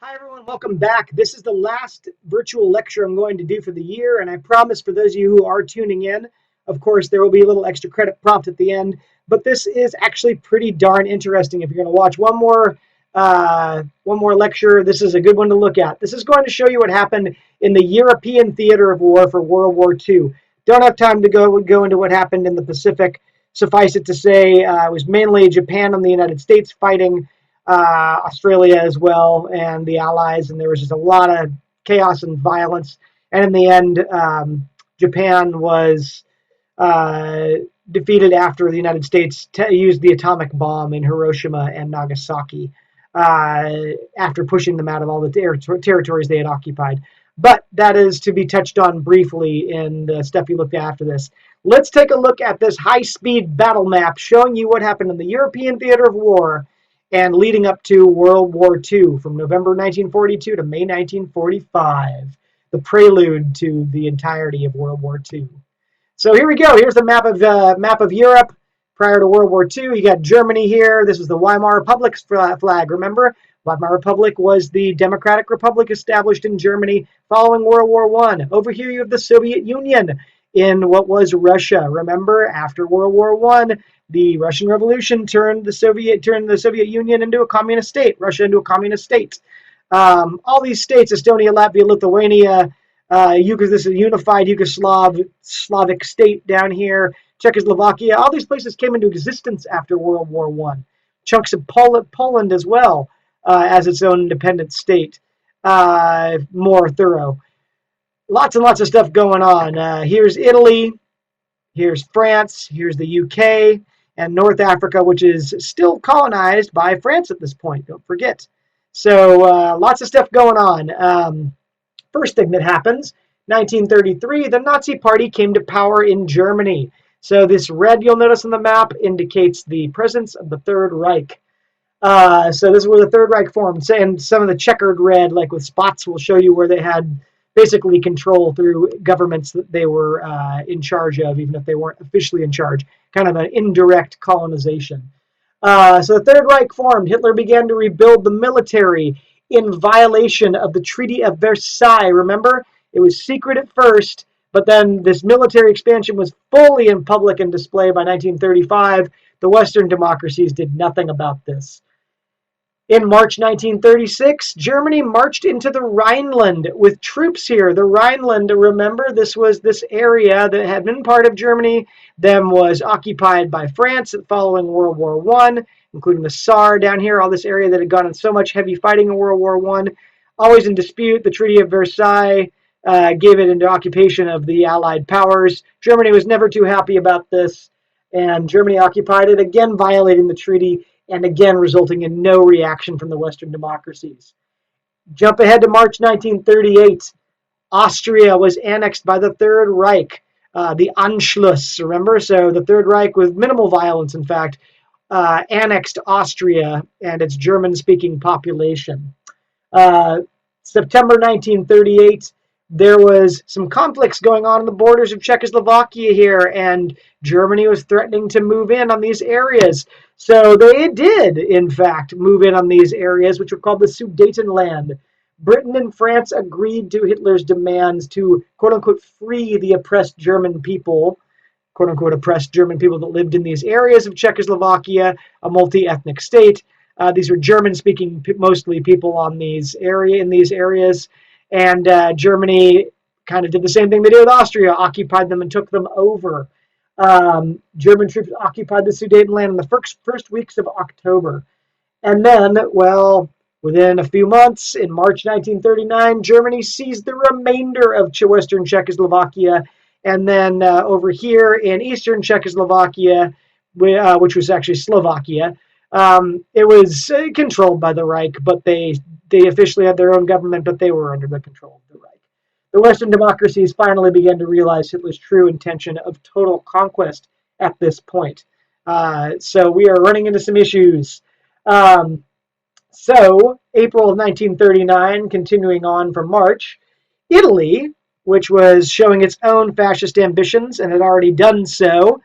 Hi, everyone. Welcome back. This is the last virtual lecture I'm going to do for the year, and I promise for those of you who are tuning in, of course, there will be a little extra credit prompt at the end, but this is actually pretty darn interesting. If you're going to watch one more lecture, this is a good one to look at. This is going to show you what happened in the European theater of war for World War II. Don't have time to go into what happened in the Pacific. Suffice it to say, it was mainly Japan and the United States fighting Australia as well, and the Allies, and there was just a lot of chaos and violence. And in the end, Japan was uh, defeated after the United States used the atomic bomb in Hiroshima and Nagasaki after pushing them out of all the territories they had occupied. But that is to be touched on briefly in the stuff you looked at after this. Let's take a look at this high-speed battle map showing you what happened in the European theater of war and leading up to World War II from November 1942 to May 1945, the prelude to the entirety of World War II. So here we go. Here's the map of Europe prior to World War II. You got Germany here. This is the Weimar Republic's flag. Remember, Weimar Republic was the democratic republic established in Germany following World War I. Over here you have the Soviet Union in what was Russia. Remember, after World War I, the Russian Revolution turned the Soviet Union into a communist state, Russia into a communist state. All these states, Estonia, Latvia, Lithuania, this is a unified Slavic state down here, Czechoslovakia. All these places came into existence after World War I. Chunks of Poland as well as its own independent state, more thorough. Lots and lots of stuff going on. Here's Italy, here's France, here's the UK, and North Africa, which is still colonized by France at this point, don't forget. So lots of stuff going on. First thing that happens, 1933, the Nazi Party came to power in Germany. So this red you'll notice on the map indicates the presence of the Third Reich. So this is where the Third Reich formed. And some of the checkered red, like with spots, will show you where they had basically control through governments that they were in charge of, even if they weren't officially in charge. Kind of an indirect colonization. So the Third Reich formed. Hitler began to rebuild the military in violation of the Treaty of Versailles. Remember, it was secret at first, but then this military expansion was fully in public and display by 1935. The Western democracies did nothing about this. In March 1936, Germany marched into the Rhineland with troops here. The Rhineland, remember, this was this area that had been part of Germany, then was occupied by France following World War I, including the Saar down here, all this area that had gone in so much heavy fighting in World War I. Always in dispute, the Treaty of Versailles gave it into occupation of the Allied powers. Germany was never too happy about this, and Germany occupied it, again violating the treaty, and again resulting in no reaction from the Western democracies. Jump ahead to March 1938. Austria was annexed by the Third Reich, the Anschluss, remember? So the Third Reich, with minimal violence, in fact, annexed Austria and its German-speaking population. September 1938, there was some conflicts going on the borders of Czechoslovakia here, and Germany was threatening to move in on these areas. So they did, in fact, move in on these areas, which were called the Sudetenland. Britain and France agreed to Hitler's demands to, quote-unquote, free the oppressed German people, quote-unquote, oppressed German people that lived in these areas of Czechoslovakia, a multi-ethnic state. These were German-speaking, mostly people in these areas. And Germany kind of did the same thing they did with Austria, occupied them and took them over. German troops occupied the Sudetenland in the first weeks of October. And then, well, within a few months, in March 1939, Germany seized the remainder of Western Czechoslovakia. And then over here in Eastern Czechoslovakia, which was actually Slovakia, it was controlled by the Reich, but they officially had their own government, but they were under the control of the Reich. The Western democracies finally began to realize Hitler's true intention of total conquest at this point. So we are running into some issues. So April of 1939, continuing on from March, Italy, which was showing its own fascist ambitions and had already done so,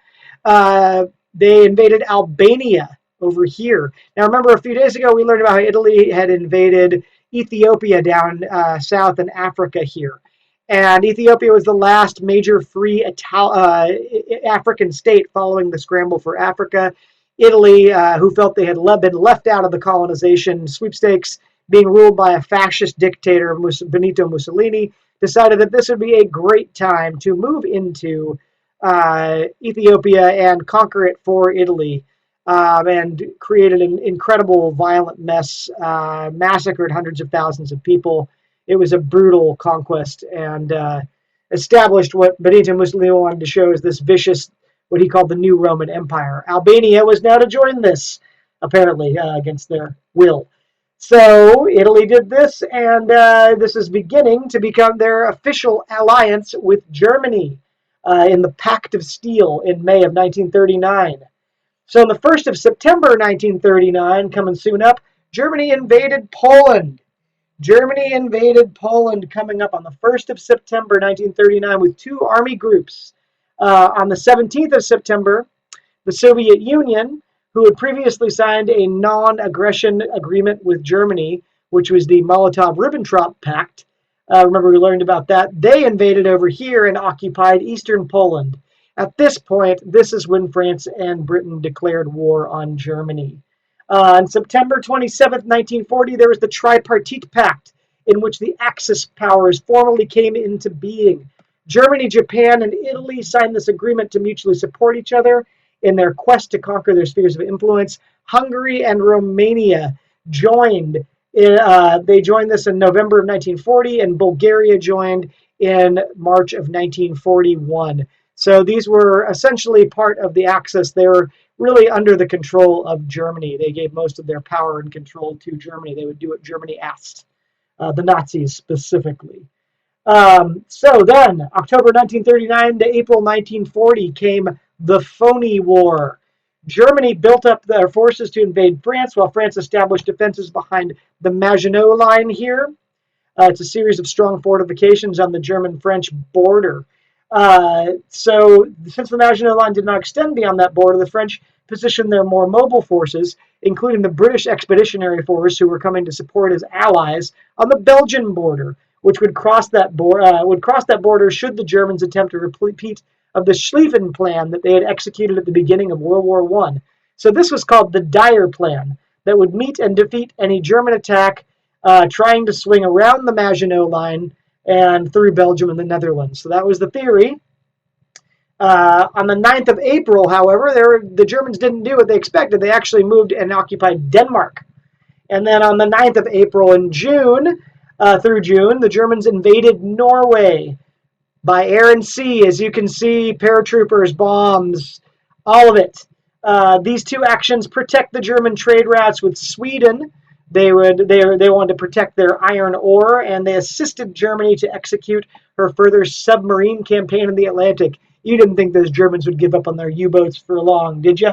they invaded Albania over here. Now, remember, a few days ago, we learned about how Italy had invaded Ethiopia down south in Africa here. And Ethiopia was the last major free African state following the scramble for Africa. Italy, who felt they had been left out of the colonization sweepstakes, being ruled by a fascist dictator, Benito Mussolini, decided that this would be a great time to move into Ethiopia and conquer it for Italy, and created an incredible violent mess, massacred hundreds of thousands of people. It was a brutal conquest and established what Benito Mussolini wanted to show as this vicious, what he called the new Roman Empire. Albania was now to join this, apparently, against their will. So Italy did this, and this is beginning to become their official alliance with Germany in the Pact of Steel in May of 1939. So on the 1st of September 1939, coming soon up, Germany invaded Poland. Germany invaded Poland coming up on the 1st of September 1939 with two army groups. On the 17th of September, the Soviet Union, who had previously signed a non-aggression agreement with Germany, which was the Molotov-Ribbentrop Pact. Remember, we learned about that. They invaded over here and occupied eastern Poland. At this point, this is when France and Britain declared war on Germany. On September 27th, 1940, there was the Tripartite Pact, in which the Axis powers formally came into being. Germany, Japan, and Italy signed this agreement to mutually support each other in their quest to conquer their spheres of influence. Hungary and Romania joined. They joined this in November of 1940, and Bulgaria joined in March of 1941. So these were essentially part of the Axis. They were really under the control of Germany. They gave most of their power and control to Germany. They would do what Germany asked, the Nazis specifically. So then, October 1939 to April 1940 came the Phony War. Germany built up their forces to invade France, while France established defenses behind the Maginot Line here. It's a series of strong fortifications on the German-French border. So since the Maginot Line did not extend beyond that border, the French positioned their more mobile forces, including the British Expeditionary Force, who were coming to support as allies, on the Belgian border, which would cross that border should the Germans attempt a repeat of the Schlieffen Plan that they had executed at the beginning of World War I. So this was called the Dyer Plan, that would meet and defeat any German attack trying to swing around the Maginot Line and through Belgium and the Netherlands. So that was the theory. On the 9th of April, however, the Germans didn't do what they expected. They actually moved and occupied Denmark. And then on the 9th of April and June, through June, the Germans invaded Norway by air and sea. As you can see, paratroopers, bombs, all of it. These two actions protect the German trade routes with Sweden. They wanted to protect their iron ore, and they assisted Germany to execute her further submarine campaign in the Atlantic. You didn't think those Germans would give up on their U-boats for long, did you?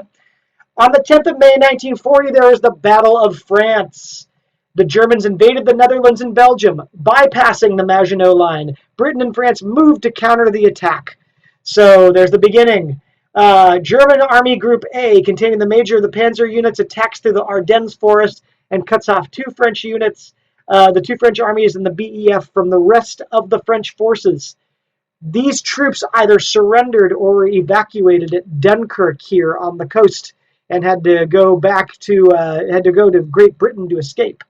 On the 10th of May 1940, there was the Battle of France. The Germans invaded the Netherlands and Belgium, bypassing the Maginot Line. Britain and France moved to counter the attack. So there's the beginning. German Army Group A, containing the major of the panzer units, attacks through the Ardennes forest and cuts off two French units, the two French armies and the BEF, from the rest of the French forces. These troops either surrendered or were evacuated at Dunkirk here on the coast and had to go to Great Britain to escape.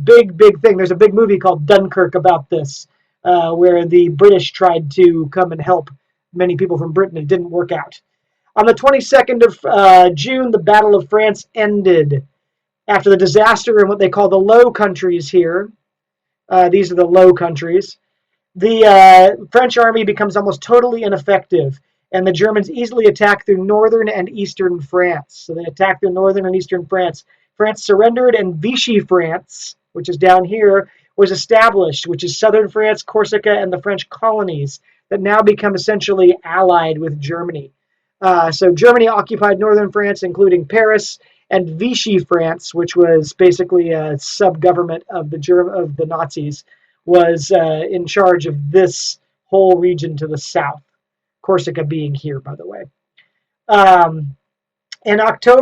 Big thing. There's a big movie called Dunkirk about this, where the British tried to come and help many people from Britain. It didn't work out. On the 22nd of June, the Battle of France ended. After the disaster in what they call the Low Countries here, these are the Low Countries, the French army becomes almost totally ineffective, and the Germans easily attack through northern and eastern France. So they attack through northern and eastern France. France surrendered, and Vichy France, which is down here, was established, which is southern France, Corsica, and the French colonies that now become essentially allied with Germany. So Germany occupied northern France, including Paris, and Vichy France, which was basically a sub-government of the Nazis, was in charge of this whole region to the south. Corsica being here, by the way. In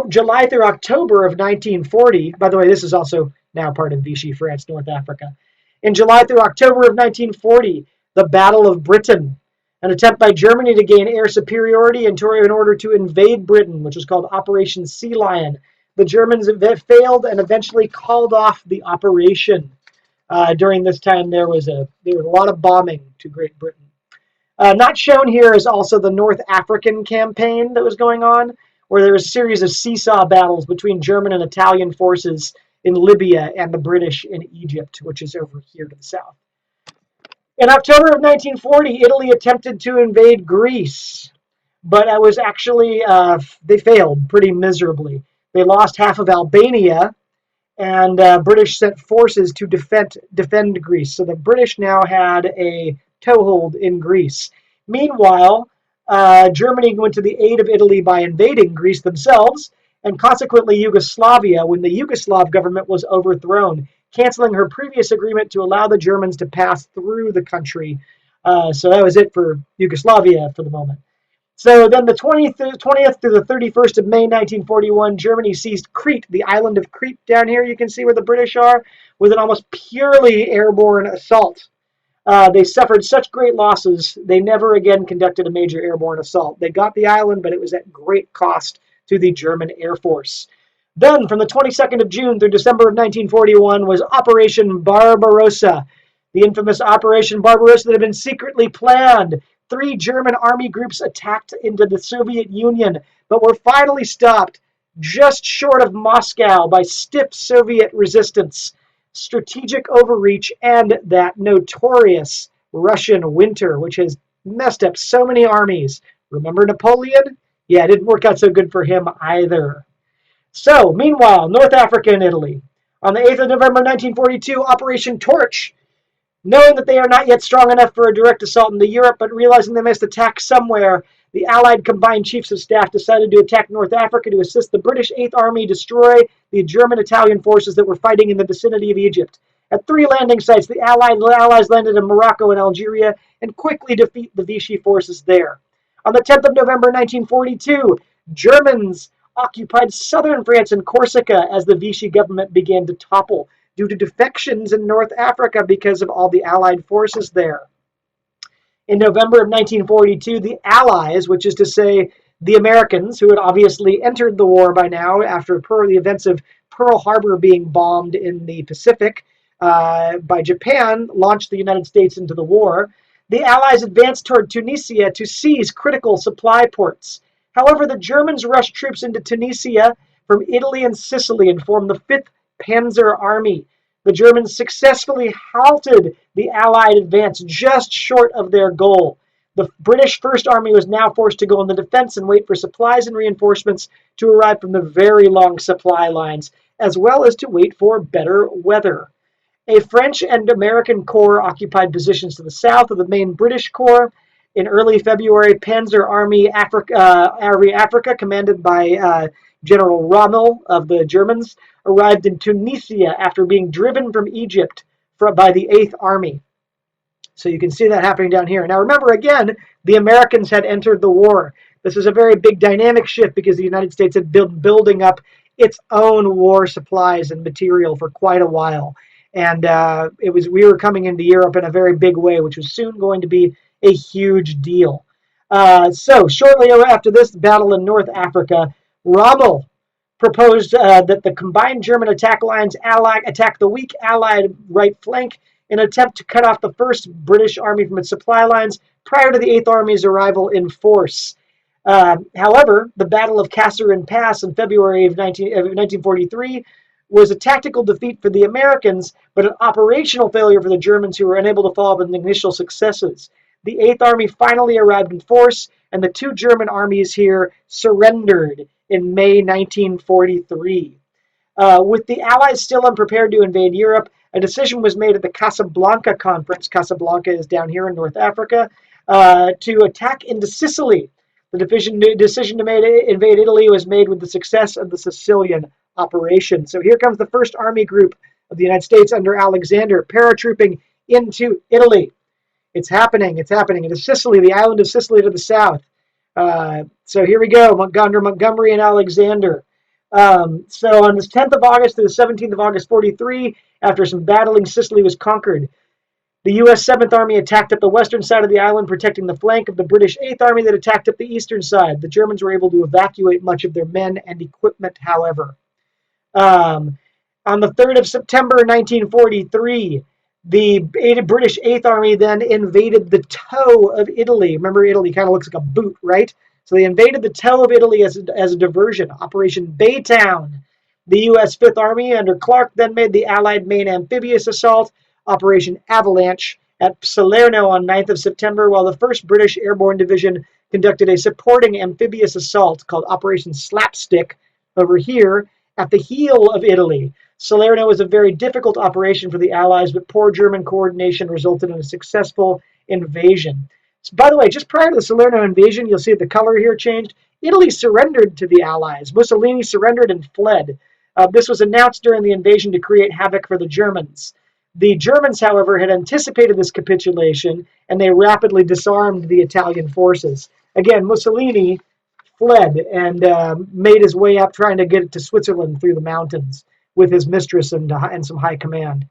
July through October of 1940, by the way, this is also now part of Vichy France, North Africa. In July through October of 1940, the Battle of Britain, an attempt by Germany to gain air superiority in order to invade Britain, which was called Operation Sea Lion. The Germans failed and eventually called off the operation. During this time, there was a lot of bombing to Great Britain. Not shown here is also the North African campaign that was going on, where there was a series of seesaw battles between German and Italian forces in Libya and the British in Egypt, which is over here to the south. In October of 1940, Italy attempted to invade Greece, but it was actually, they failed pretty miserably. They lost half of Albania, and British sent forces to defend Greece. So the British now had a toehold in Greece. Meanwhile, Germany went to the aid of Italy by invading Greece themselves, and consequently Yugoslavia, when the Yugoslav government was overthrown, canceling her previous agreement to allow the Germans to pass through the country. So that was it for Yugoslavia for the moment. So then the 20th through the 31st of May 1941, Germany seized Crete, the island of Crete down here. You can see where the British are, with an almost purely airborne assault. They suffered such great losses, they never again conducted a major airborne assault. They got the island, but it was at great cost to the German Air Force. Then, from the 22nd of June through December of 1941, was Operation Barbarossa, the infamous Operation Barbarossa that had been secretly planned. 3 German army groups attacked into the Soviet Union, but were finally stopped just short of Moscow by stiff Soviet resistance, strategic overreach, and that notorious Russian winter, which has messed up so many armies. Remember Napoleon? Yeah, it didn't work out so good for him either. So, meanwhile, North Africa and Italy. On the 8th of November 1942, Operation Torch. Knowing that they are not yet strong enough for a direct assault into Europe, but realizing they must attack somewhere, the Allied Combined Chiefs of Staff decided to attack North Africa to assist the British 8th Army destroy the German-Italian forces that were fighting in the vicinity of Egypt. At 3 landing sites, the Allies landed in Morocco and Algeria and quickly defeat the Vichy forces there. On the 10th of November 1942, Germans occupied southern France and Corsica as the Vichy government began to topple due to defections in North Africa because of all the Allied forces there. In November of 1942, the Allies, which is to say the Americans, who had obviously entered the war by now after the events of Pearl Harbor being bombed in the Pacific by Japan, launched the United States into the war. The Allies advanced toward Tunisia to seize critical supply ports. However, the Germans rushed troops into Tunisia from Italy and Sicily and formed the 5th Panzer Army. The Germans successfully halted the Allied advance just short of their goal. The British First Army was now forced to go on the defense and wait for supplies and reinforcements to arrive from the very long supply lines, as well as to wait for better weather. A French and American corps occupied positions to the south of the main British corps. In early February, Panzer Army Africa, commanded by General Rommel of the Germans, arrived in Tunisia after being driven from Egypt by the 8th Army. So you can see that happening down here. Now remember, again, the Americans had entered the war. This was a very big dynamic shift because the United States had been building up its own war supplies and material for quite a while. And we were coming into Europe in a very big way, which was soon going to be a huge deal. So shortly after this battle in North Africa, Rommel proposed that the combined German attack lines attack the weak Allied right flank in an attempt to cut off the 1st British Army from its supply lines prior to the 8th Army's arrival in force. However, the Battle of Kasserine Pass in February of 1943 was a tactical defeat for the Americans, but an operational failure for the Germans, who were unable to follow up on the initial successes. The 8th Army finally arrived in force, and the 2 German armies here surrendered in May 1943. With the Allies still unprepared to invade Europe, a decision was made at the Casablanca Conference. Casablanca is down here in North Africa, to attack into Sicily. The decision to invade Italy was made with the success of the Sicilian operation. So here comes the 1st Army Group of the United States under Alexander, paratrooping into Italy. It's happening. It's happening. It is Sicily, the island of Sicily to the south. So here we go, Montgomery and Alexander. So on this 10th of August to the 17th of August 43, after some battling, Sicily was conquered. The U.S. 7th Army attacked up the western side of the island, protecting the flank of the British 8th Army that attacked up the eastern side. The Germans were able to evacuate much of their men and equipment, however. Um, on the 3rd of September 1943, the British 8th Army then invaded the toe of Italy. Remember, Italy kind of looks like a boot, right? So they invaded the toe of Italy as a diversion, Operation Baytown. The U.S. 5th Army under Clark then made the Allied main amphibious assault, Operation Avalanche, at Salerno on 9th of September, while the 1st British Airborne Division conducted a supporting amphibious assault called Operation Slapstick over here at the heel of Italy. Salerno was a very difficult operation for the Allies, but poor German coordination resulted in a successful invasion. So, by the way, just prior to the Salerno invasion, you'll see the color here changed. Italy surrendered to the Allies. Mussolini surrendered and fled. This was announced during the invasion to create havoc for the Germans. The Germans, however, had anticipated this capitulation, and they rapidly disarmed the Italian forces. Again, Mussolini fled and made his way up, trying to get to Switzerland through the mountains with his mistress and some high command.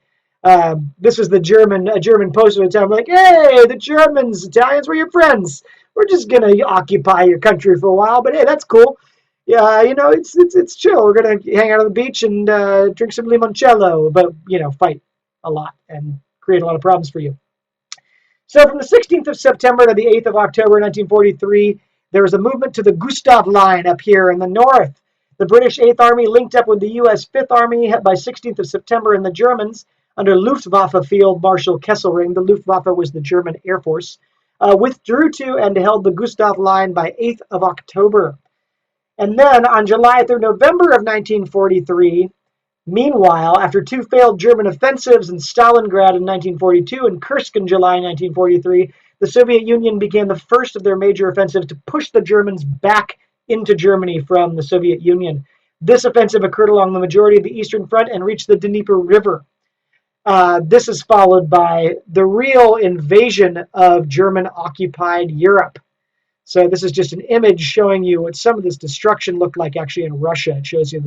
This was a German poster at the time, like, hey, the Germans, Italians, we're your friends. We're just gonna occupy your country for a while, but hey, that's cool. Yeah, it's chill. We're gonna hang out on the beach and drink some limoncello, but fight a lot and create a lot of problems for you. So from the 16th of September to the 8th of October 1943, there was a movement to the Gustav Line up here in the north. The British 8th Army linked up with the U.S. 5th Army by 16th of September, and the Germans, under Luftwaffe Field Marshal Kesselring, the Luftwaffe was the German Air Force, withdrew to and held the Gustav Line by 8th of October. And then on July through November of 1943, meanwhile, after two failed German offensives in Stalingrad in 1942 and Kursk in July 1943, the Soviet Union began the first of their major offensives to push the Germans back into Germany from the Soviet Union. This offensive occurred along the majority of the Eastern Front and reached the Dnieper River. This is followed by the real invasion of German-occupied Europe. So this is just an image showing you what some of this destruction looked like actually in Russia. It shows you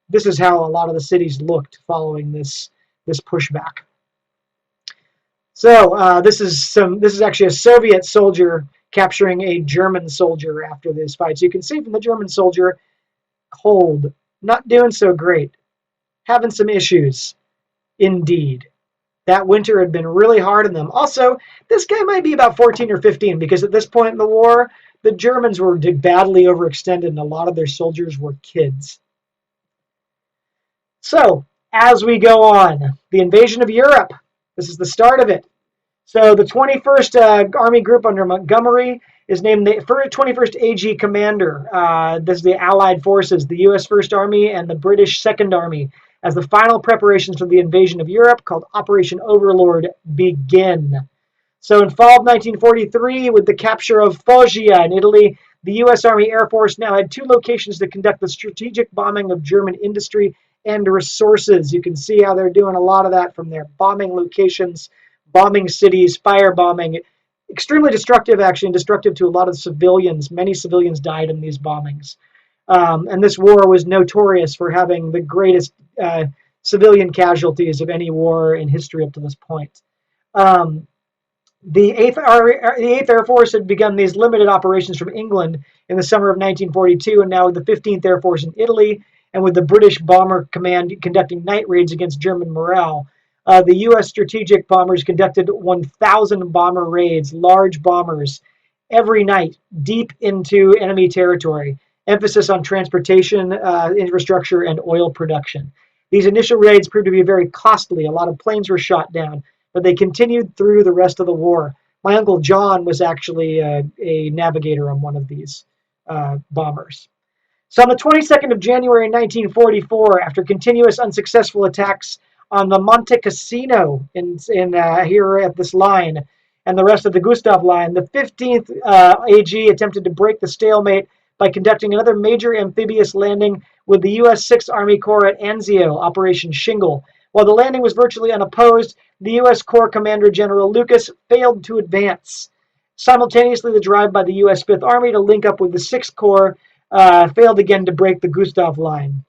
this is how a lot of the cities looked following this pushback. So this is actually a Soviet soldier capturing a German soldier after this fight. So you can see from the German soldier, cold, not doing so great, having some issues, indeed. That winter had been really hard on them. Also, this guy might be about 14 or 15 because at this point in the war, the Germans were badly overextended and a lot of their soldiers were kids. So, as we go on, the invasion of Europe. This is the start of it. So the 21st Army Group under Montgomery is named the 21st AG Commander. This is the Allied forces, the U.S. First Army and the British Second Army, as the final preparations for the invasion of Europe, called Operation Overlord, begin. So in fall of 1943, with the capture of Foggia in Italy, the U.S. Army Air Force now had two locations to conduct the strategic bombing of German industry and resources. You can see how they're doing a lot of that from their bombing locations, bombing cities, firebombing. Extremely destructive, actually, and destructive to a lot of civilians. Many civilians died in these bombings. And this war was notorious for having the greatest civilian casualties of any war in history up to this point. The 8th Air Force had begun these limited operations from England in the summer of 1942, and now with the 15th Air Force in Italy, and with the British Bomber Command conducting night raids against German morale. The U.S. strategic bombers conducted 1,000 bomber raids, large bombers, every night, deep into enemy territory. Emphasis on transportation, infrastructure, and oil production. These initial raids proved to be very costly. A lot of planes were shot down, but they continued through the rest of the war. My Uncle John was actually a navigator on one of these bombers. So on the 22nd of January 1944, after continuous unsuccessful attacks on the Monte Cassino in here at this line and the rest of the Gustav Line, the 15th AG attempted to break the stalemate by conducting another major amphibious landing with the U.S. 6th Army Corps at Anzio, Operation Shingle. While the landing was virtually unopposed, the U.S. Corps Commander General Lucas failed to advance. Simultaneously, the drive by the U.S. 5th Army to link up with the 6th Corps failed again to break the Gustav Line.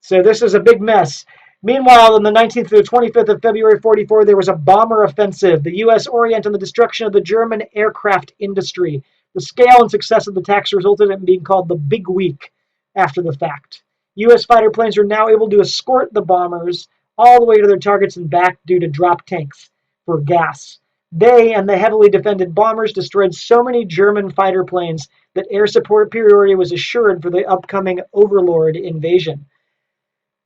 So this is a big mess. Meanwhile, on the 19th to the 25th of February 44, there was a bomber offensive. The U.S. orient on the destruction of the German aircraft industry. The scale and success of the attacks resulted in being called the Big Week after the fact. U.S. fighter planes were now able to escort the bombers all the way to their targets and back due to drop tanks for gas. They and the heavily defended bombers destroyed so many German fighter planes that air superiority was assured for the upcoming Overlord invasion.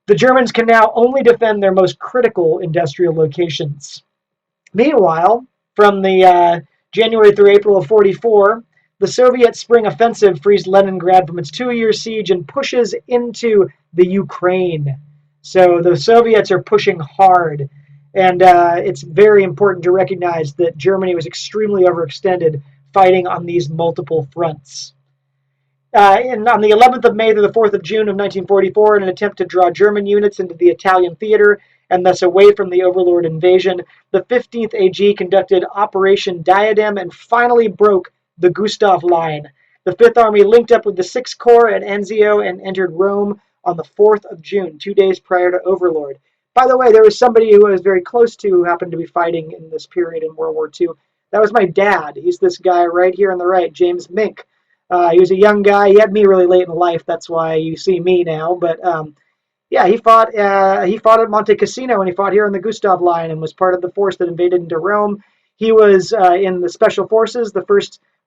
The Germans can now only defend their most critical industrial locations. Meanwhile, from the January through April of 44, the Soviet spring offensive frees Leningrad from its 2-year siege and pushes into the Ukraine. So the Soviets are pushing hard. And it's very important to recognize that Germany was extremely overextended fighting on these multiple fronts. And on the 11th of May to the 4th of June of 1944, in an attempt to draw German units into the Italian theater and thus away from the Overlord invasion, the 15th AG conducted Operation Diadem and finally broke the Gustav Line. The 5th Army linked up with the 6th Corps at Anzio and entered Rome on the 4th of June, 2 days prior to Overlord. By the way, there was somebody who I was very close to who happened to be fighting in this period in World War II. That was my dad. He's this guy right here on the right, James Mink. He was a young guy. He had me really late in life. That's why you see me now. But yeah, he fought at Monte Cassino, and he fought here on the Gustav Line and was part of the force that invaded into Rome. He was in the Special Forces, what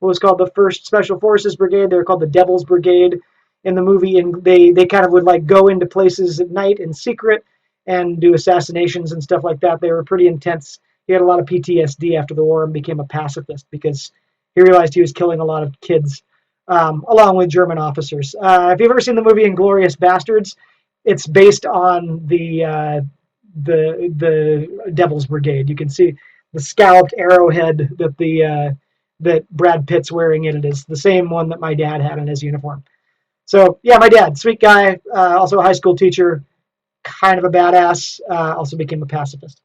was called the First Special Forces Brigade. They were called the Devil's Brigade in the movie, and they kind of would like go into places at night in secret and do assassinations and stuff like that. They were pretty intense. He had a lot of PTSD after the war and became a pacifist because he realized he was killing a lot of kids. Along with German officers. If you've ever seen the movie Inglourious Bastards, it's based on the Devil's Brigade. You can see the scalloped arrowhead that Brad Pitt's wearing in it is the same one that my dad had in his uniform. So yeah, my dad, sweet guy, also a high school teacher, kind of a badass, also became a pacifist.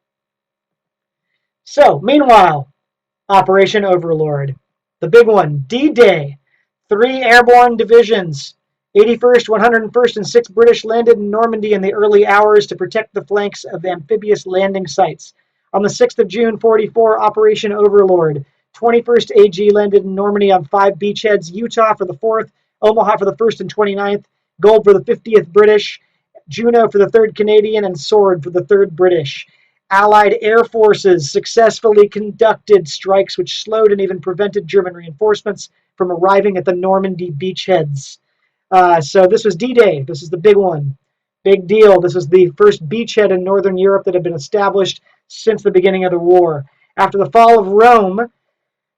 So meanwhile, Operation Overlord, the big one, D-Day. 3 airborne divisions, 81st, 101st, and 6th British landed in Normandy in the early hours to protect the flanks of the amphibious landing sites. On the 6th of June, 44, Operation Overlord. 21st AG landed in Normandy on 5 beachheads, Utah for the 4th, Omaha for the 1st and 29th, Gold for the 50th British, Juno for the 3rd Canadian, and Sword for the 3rd British. Allied air forces successfully conducted strikes which slowed and even prevented German reinforcements from arriving at the Normandy beachheads. So this was D-Day. This is the big one. Big deal. This is the first beachhead in Northern Europe that had been established since the beginning of the war. After the fall of Rome,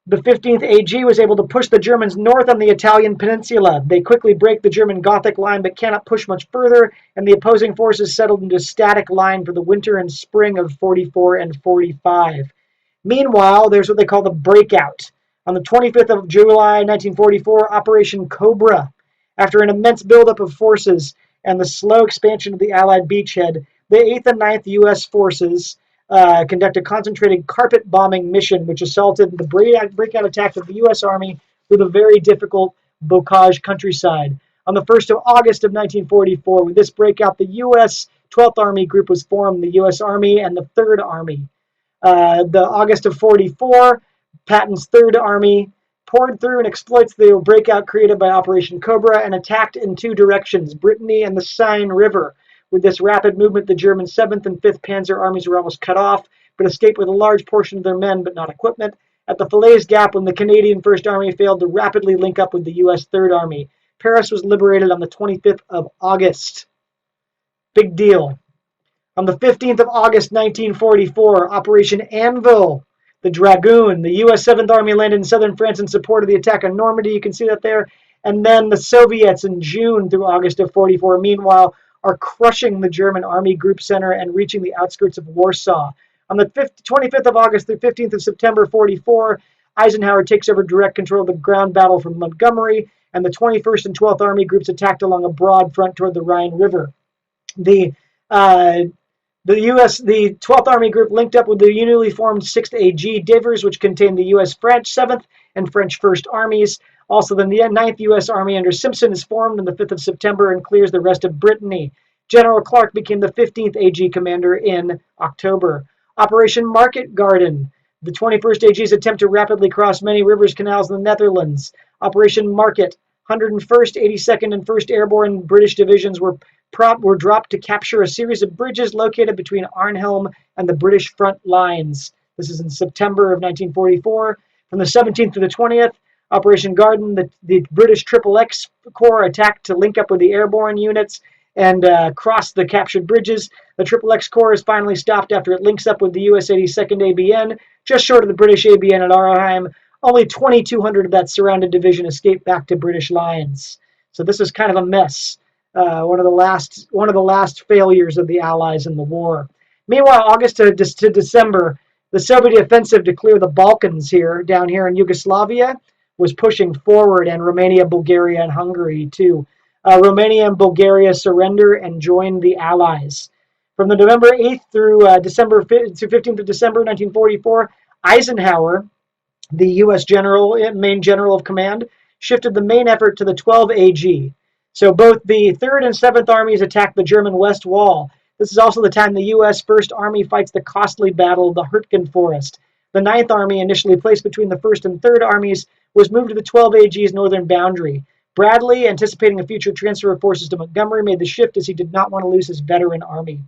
the 15th AG was able to push the Germans north on the Italian peninsula. They quickly break the German Gothic line but cannot push much further, and the opposing forces settled into a static line for the winter and spring of 44 and 45. Meanwhile, there's what they call the breakout. On the 25th of July, 1944, Operation Cobra. After an immense buildup of forces and the slow expansion of the Allied beachhead, the 8th and 9th U.S. forces conduct a concentrated carpet bombing mission, which assaulted the breakout attack of the U.S. Army through the very difficult Bocage countryside. On the 1st of August of 1944, with this breakout, the U.S. 12th Army Group was formed, the U.S. Army and the 3rd Army. The August of 44, Patton's 3rd Army poured through and exploits the breakout created by Operation Cobra and attacked in 2 directions, Brittany and the Seine River. With this rapid movement, the German 7th and 5th Panzer armies were almost cut off, but escaped with a large portion of their men, but not equipment. At the Falaise Gap, when the Canadian 1st Army failed to rapidly link up with the U.S. 3rd Army, Paris was liberated on the 25th of August. Big deal. On the 15th of August, 1944, Operation Anvil, the Dragoon, the U.S. 7th Army landed in southern France in support of the attack on Normandy. You can see that there. And then the Soviets in June through August of 44, meanwhile, are crushing the German Army Group Center and reaching the outskirts of Warsaw. On the 25th of August through 15th of September 44, Eisenhower takes over direct control of the ground battle from Montgomery, and the 21st and 12th Army groups attacked along a broad front toward the Rhine River. The 12th Army Group linked up with the newly formed 6th AG Divers, which contained the U.S. French 7th and French 1st Armies. Also, the 9th U.S. Army under Simpson is formed on the 5th of September and clears the rest of Brittany. General Clark became the 15th AG commander in October. Operation Market Garden. The 21st AG's attempt to rapidly cross many rivers, canals in the Netherlands. Operation Market. 101st, 82nd, and 1st Airborne British divisions were dropped to capture a series of bridges located between Arnhem and the British front lines. This is in September of 1944. From the 17th to the 20th, Operation Garden, the British XXX Corps attacked to link up with the airborne units and cross the captured bridges. The XXX Corps is finally stopped after it links up with the US 82nd ABN, just short of the British ABN at Arnhem. Only 2,200 of that surrounded division escaped back to British lines. So this is kind of a mess. One of the last failures of the Allies in the war. Meanwhile, August to December, the Soviet offensive to clear the Balkans down here in Yugoslavia, was pushing forward, and Romania, Bulgaria, and Hungary too. Romania and Bulgaria surrender and join the Allies. From the November 8th through December 15th of December 1944, Eisenhower, the U.S. main general of command, shifted the main effort to the 12 AG. So both the 3rd and 7th Armies attacked the German West Wall. This is also the time the U.S. First Army fights the costly battle of the Hurtgen Forest. The 9th Army, initially placed between the 1st and 3rd Armies, was moved to the 12 AG's northern boundary. Bradley, anticipating a future transfer of forces to Montgomery, made the shift as he did not want to lose his veteran army.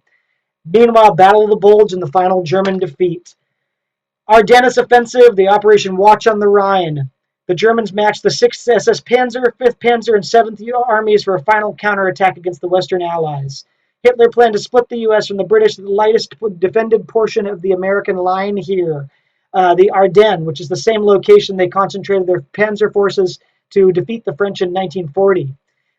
Meanwhile, Battle of the Bulge and the final German defeat. Ardennes offensive, the Operation Watch on the Rhine. The Germans matched the 6th SS Panzer, 5th Panzer, and 7th Armies for a final counterattack against the Western Allies. Hitler planned to split the U.S. from the British, the lightest defended portion of the American line here. The Ardennes, which is the same location they concentrated their panzer forces to defeat the French in 1940.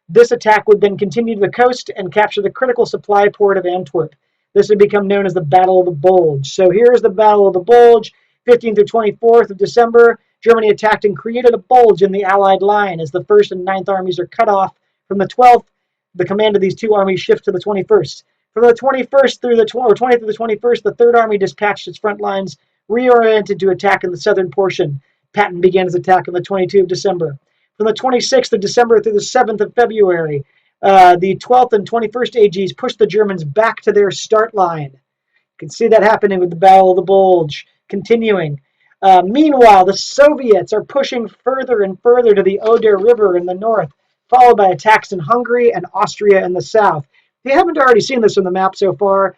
This attack would then continue to the coast and capture the critical supply port of Antwerp. This would become known as the Battle of the Bulge. So here's the Battle of the Bulge, 15th through 24th of December. Germany attacked and created a bulge in the Allied line as the 1st and 9th Armies are cut off from the 12th. The command of these two armies shifts to the 21st. From the 21st through the 20th to the 21st, the 3rd Army dispatched its front lines, reoriented to attack in the southern portion. Patton began his attack on the 22nd of December. From the 26th of December through the 7th of February, the 12th and 21st AGs pushed the Germans back to their start line. You can see that happening with the Battle of the Bulge continuing. Meanwhile, the Soviets are pushing further and further to the Oder River in the north, followed by attacks in Hungary and Austria in the south. If you haven't already seen this on the map so far,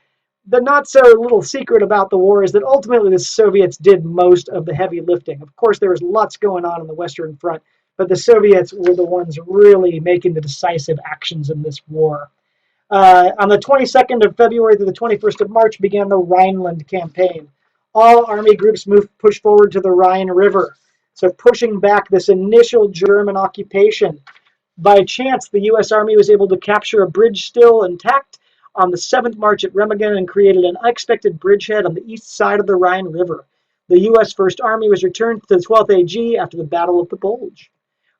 the not so little secret about the war is that ultimately the Soviets did most of the heavy lifting. Of course, there was lots going on the Western Front, but the Soviets were the ones really making the decisive actions in this war. On the 22nd of February to the 21st of March began the Rhineland campaign. All army groups pushed forward to the Rhine River, so pushing back this initial German occupation. By chance, the U.S. Army was able to capture a bridge still intact on the 7th March at Remagen and created an unexpected bridgehead on the east side of the Rhine River. The U.S. First Army was returned to the 12th AG after the Battle of the Bulge.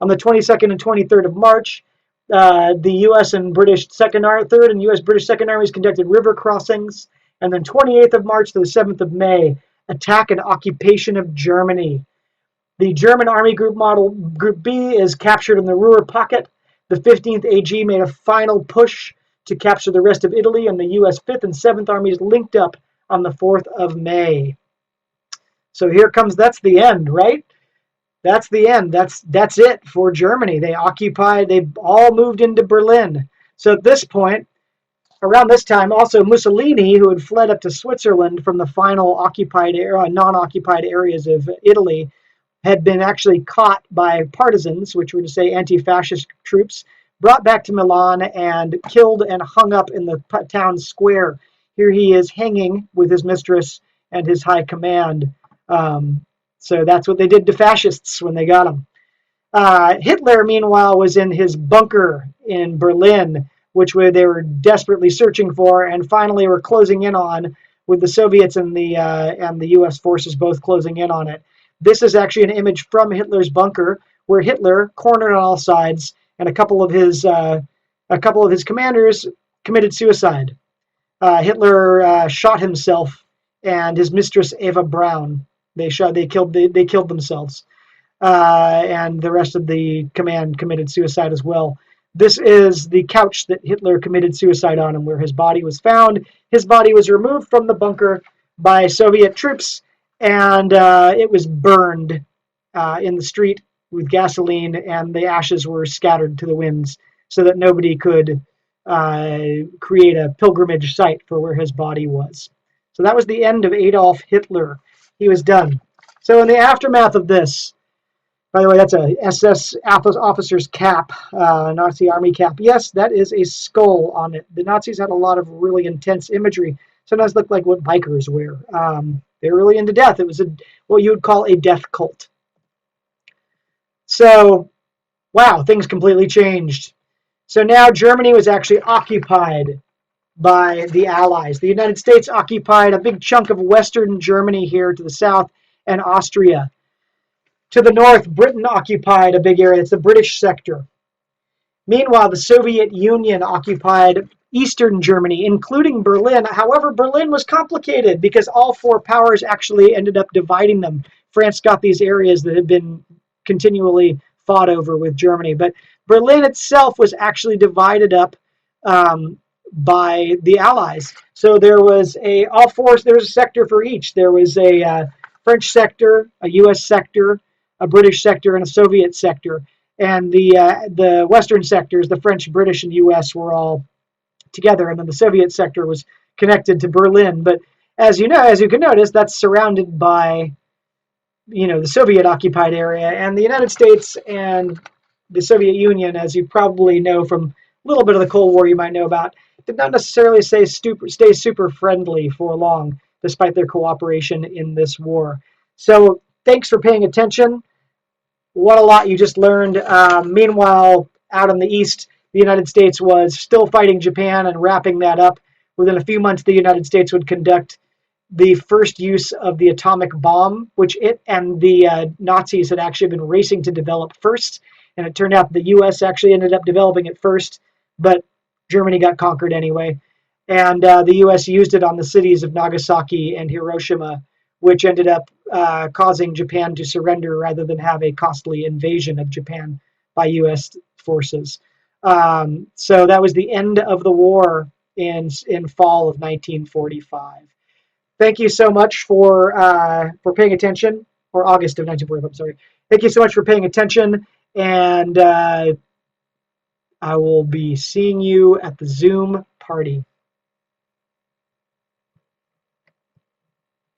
On the 22nd and 23rd of March, the U.S. and British 3rd and U.S. British 2nd Armies conducted river crossings. And then 28th of March to the 7th of May, attack and occupation of Germany. The German Army Group B is captured in the Ruhr Pocket. The 15th AG made a final push to capture the rest of Italy, and the U.S. 5th and 7th Armies linked up on the 4th of May. So that's the end, right? That's the end. That's it for Germany. They all moved into Berlin. So at this point, around this time, also Mussolini, who had fled up to Switzerland from the final non-occupied areas of Italy, had been actually caught by partisans, which were to say anti-fascist troops, brought back to Milan and killed and hung up in the town square. Here he is hanging with his mistress and his high command. So that's what they did to fascists when they got him. Hitler, meanwhile, was in his bunker in Berlin, which they were desperately searching for, and finally were closing in on, with the Soviets and the U.S. forces both closing in on it. This is actually an image from Hitler's bunker, where Hitler, cornered on all sides, and a couple of his commanders committed suicide. Hitler shot himself and his mistress Eva Braun. They killed themselves. and the rest of the command committed suicide as well. This is the couch that Hitler committed suicide on and where his body was found. His body was removed from the bunker by Soviet troops, and it was burned in the street with gasoline, and the ashes were scattered to the winds so that nobody could create a pilgrimage site for where his body was. So that was the end of Adolf Hitler. He was done. So in the aftermath of this, by the way, that's a SS officer's cap, Nazi army cap. Yes, that is a skull on it. The Nazis had a lot of really intense imagery. Sometimes looked like what bikers wear. They were really into death. It was what you would call a death cult. So, wow, things completely changed. So now Germany was actually occupied by the Allies. The United States occupied a big chunk of Western Germany here to the south, and Austria. To the north, Britain occupied a big area. It's the British sector. Meanwhile, the Soviet Union occupied eastern Germany, including Berlin. However, Berlin was complicated because all four powers actually ended up dividing them. France got these areas that had been continually fought over with Germany. But Berlin itself was actually divided up by the Allies. So there was there was a sector for each. There was a French sector, a U.S. sector, a British sector, and a Soviet sector. And the Western sectors, the French, British, and U.S. were all together, and then the Soviet sector was connected to Berlin. But as you can notice, that's surrounded by the Soviet occupied area, and the United States and the Soviet Union, as you probably know from a little bit of the Cold War, you might know about, did not necessarily stay super friendly for long, despite their cooperation in this war. So thanks for paying attention. What a lot you just learned. Meanwhile, out in the East, the United States was still fighting Japan and wrapping that up. Within a few months, the United States would conduct the first use of the atomic bomb, which it and the Nazis had actually been racing to develop first. And it turned out the U.S. actually ended up developing it first, but Germany got conquered anyway. And the U.S. used it on the cities of Nagasaki and Hiroshima, which ended up causing Japan to surrender rather than have a costly invasion of Japan by U.S. forces. So that was the end of the war in fall of 1945. Thank you so much for paying attention, or August of 1945, I'm sorry. Thank you so much for paying attention, and I will be seeing you at the Zoom party.